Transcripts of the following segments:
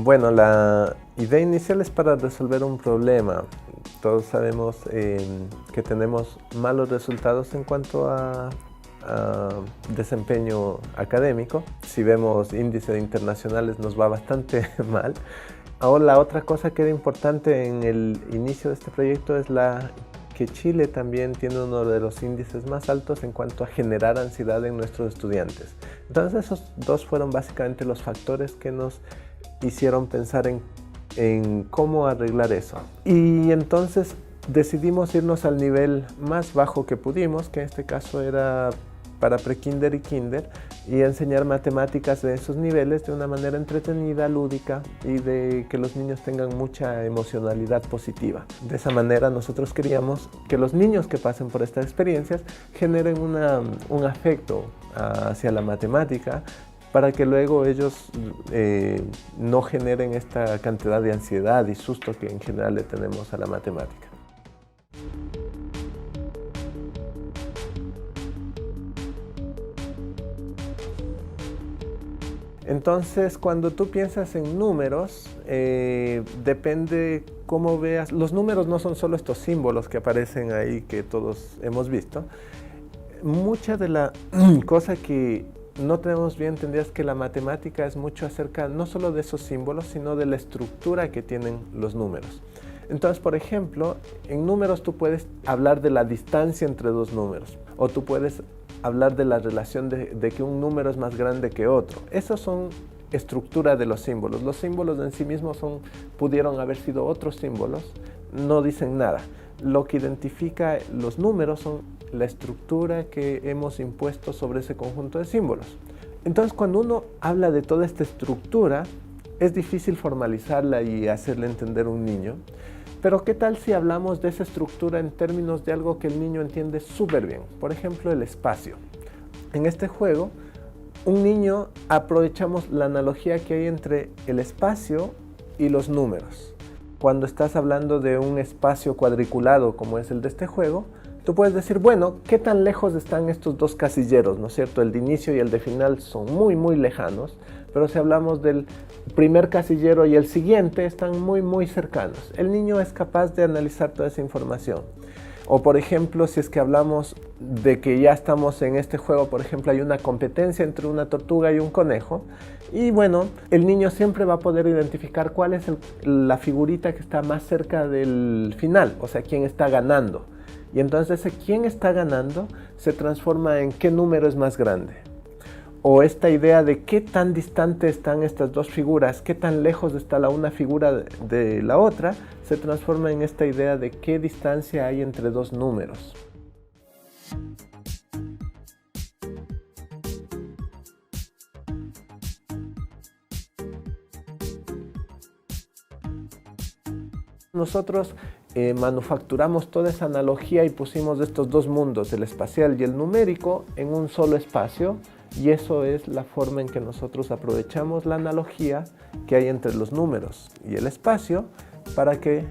Bueno, la idea inicial es para resolver un problema. Todos sabemos que tenemos malos resultados en cuanto a desempeño académico. Si vemos índices internacionales nos va bastante mal. Ahora, la otra cosa que era importante en el inicio de este proyecto es que Chile también tiene uno de los índices más altos en cuanto a generar ansiedad en nuestros estudiantes. Entonces esos dos fueron básicamente los factores que nos hicieron pensar en cómo arreglar eso. Y entonces decidimos irnos al nivel más bajo que pudimos, que en este caso era para prekinder y kinder, y enseñar matemáticas de esos niveles de una manera entretenida, lúdica y de que los niños tengan mucha emocionalidad positiva. De esa manera nosotros queríamos que los niños que pasen por estas experiencias generen un afecto hacia la matemática, para que luego ellos no generen esta cantidad de ansiedad y susto que en general le tenemos a la matemática. Entonces, cuando tú piensas en números, depende cómo veas. Los números no son solo estos símbolos que aparecen ahí que todos hemos visto. Mucha de la cosa que no tenemos bien entendidas es que la matemática es mucho acerca no solo de esos símbolos, sino de la estructura que tienen los números. Entonces, por ejemplo, en números tú puedes hablar de la distancia entre dos números, o tú puedes hablar de la relación de que un número es más grande que otro. Esos son estructura de los símbolos. Los símbolos en sí mismos pudieron haber sido otros símbolos, no dicen nada. Lo que identifica los números son la estructura que hemos impuesto sobre ese conjunto de símbolos. Entonces, cuando uno habla de toda esta estructura, es difícil formalizarla y hacerle entender a un niño. Pero ¿qué tal si hablamos de esa estructura en términos de algo que el niño entiende súper bien? Por ejemplo, el espacio. En este juego, un niño aprovechamos la analogía que hay entre el espacio y los números. Cuando estás hablando de un espacio cuadriculado como es el de este juego, tú puedes decir, bueno, ¿qué tan lejos están estos dos casilleros? ¿No es cierto? El de inicio y el de final son muy, muy lejanos, pero si hablamos del primer casillero y el siguiente, están muy, muy cercanos. El niño es capaz de analizar toda esa información. O por ejemplo, si es que hablamos de que ya estamos en este juego, por ejemplo, hay una competencia entre una tortuga y un conejo, y bueno, el niño siempre va a poder identificar cuál es la figurita que está más cerca del final, o sea, quién está ganando. Y entonces ese quién está ganando se transforma en qué número es más grande. O esta idea de qué tan distante están estas dos figuras, qué tan lejos está la una figura de la otra, se transforma en esta idea de qué distancia hay entre dos números. Nosotros manufacturamos toda esa analogía y pusimos estos dos mundos, el espacial y el numérico, en un solo espacio, y eso es la forma en que nosotros aprovechamos la analogía que hay entre los números y el espacio para que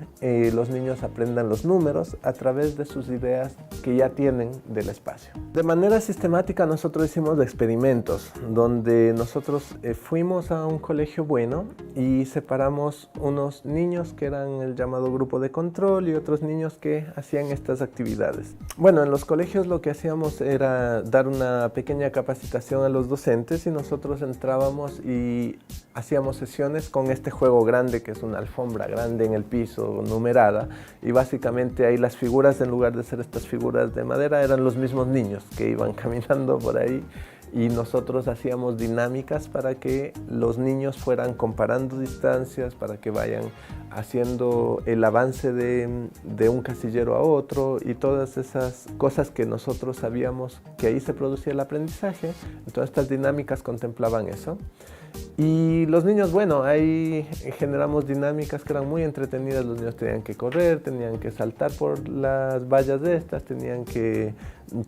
los niños aprendan los números a través de sus ideas que ya tienen del espacio. De manera sistemática nosotros hicimos experimentos donde nosotros fuimos a un colegio bueno y separamos unos niños que eran el llamado grupo de control y otros niños que hacían estas actividades. Bueno, en los colegios lo que hacíamos era dar una pequeña capacitación a los docentes y nosotros entrábamos y hacíamos sesiones con este juego grande que es una alfombra grande en el piso, numerada, y básicamente ahí las figuras, en lugar de ser estas figuras de madera, eran los mismos niños que iban caminando por ahí, y nosotros hacíamos dinámicas para que los niños fueran comparando distancias, para que vayan haciendo el avance de un casillero a otro y todas esas cosas que nosotros sabíamos que ahí se producía el aprendizaje. Entonces estas dinámicas contemplaban eso. Y los niños, bueno, ahí generamos dinámicas que eran muy entretenidas. Los niños tenían que correr, tenían que saltar por las vallas de estas, tenían que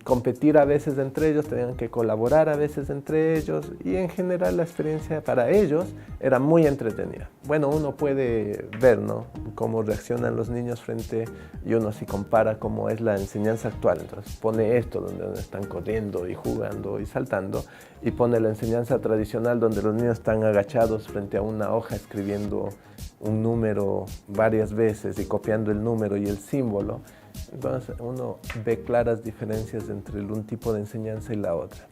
competir a veces entre ellos, tenían que colaborar a veces entre ellos, y en general la experiencia para ellos era muy entretenida. Bueno, uno puede ver, ¿no?, cómo reaccionan los niños y uno así compara cómo es la enseñanza actual. Entonces pone esto donde están corriendo y jugando y saltando, y pone la enseñanza tradicional donde los niños niños están agachados frente a una hoja escribiendo un número varias veces y copiando el número y el símbolo. Entonces uno ve claras diferencias entre un tipo de enseñanza y la otra.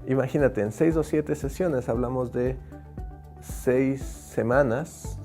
Imagínate, en 6 o 7 sesiones hablamos de 6 semanas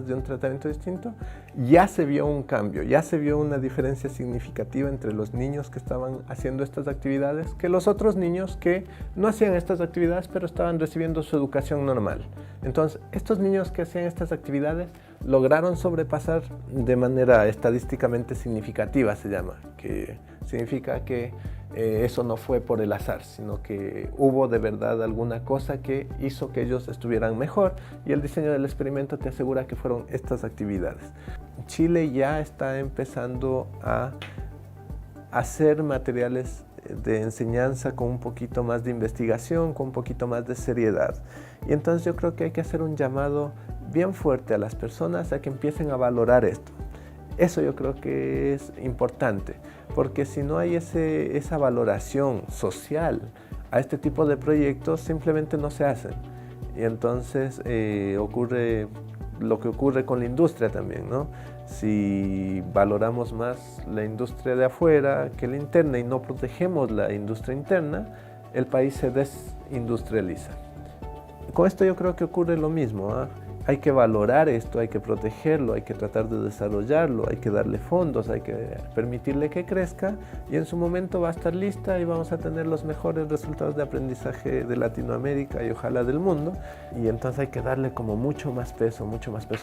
de un tratamiento distinto, ya se vio un cambio, ya se vio una diferencia significativa entre los niños que estaban haciendo estas actividades que los otros niños que no hacían estas actividades pero estaban recibiendo su educación normal. Entonces, estos niños que hacían estas actividades lograron sobrepasar de manera estadísticamente significativa, se llama, que significa que eso no fue por el azar, sino que hubo de verdad alguna cosa que hizo que ellos estuvieran mejor, y el diseño del experimento te asegura que fueron estas actividades. Chile ya está empezando a hacer materiales de enseñanza con un poquito más de investigación, con un poquito más de seriedad. Y entonces yo creo que hay que hacer un llamado bien fuerte a las personas a que empiecen a valorar esto. Eso yo creo que es importante, porque si no hay esa valoración social a este tipo de proyectos, simplemente no se hacen. Y entonces ocurre lo que ocurre con la industria también, ¿no? Si valoramos más la industria de afuera que la interna y no protegemos la industria interna, el país se desindustrializa. Con esto yo creo que ocurre lo mismo, ¿eh? Hay que valorar esto, hay que protegerlo, hay que tratar de desarrollarlo, hay que darle fondos, hay que permitirle que crezca, y en su momento va a estar lista y vamos a tener los mejores resultados de aprendizaje de Latinoamérica y ojalá del mundo. Y entonces hay que darle como mucho más peso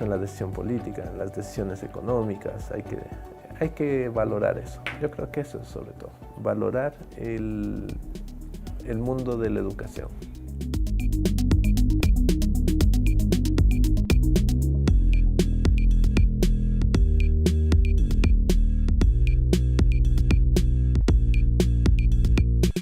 en la decisión política, en las decisiones económicas. Hay que valorar eso. Yo creo que eso es sobre todo, valorar el mundo de la educación.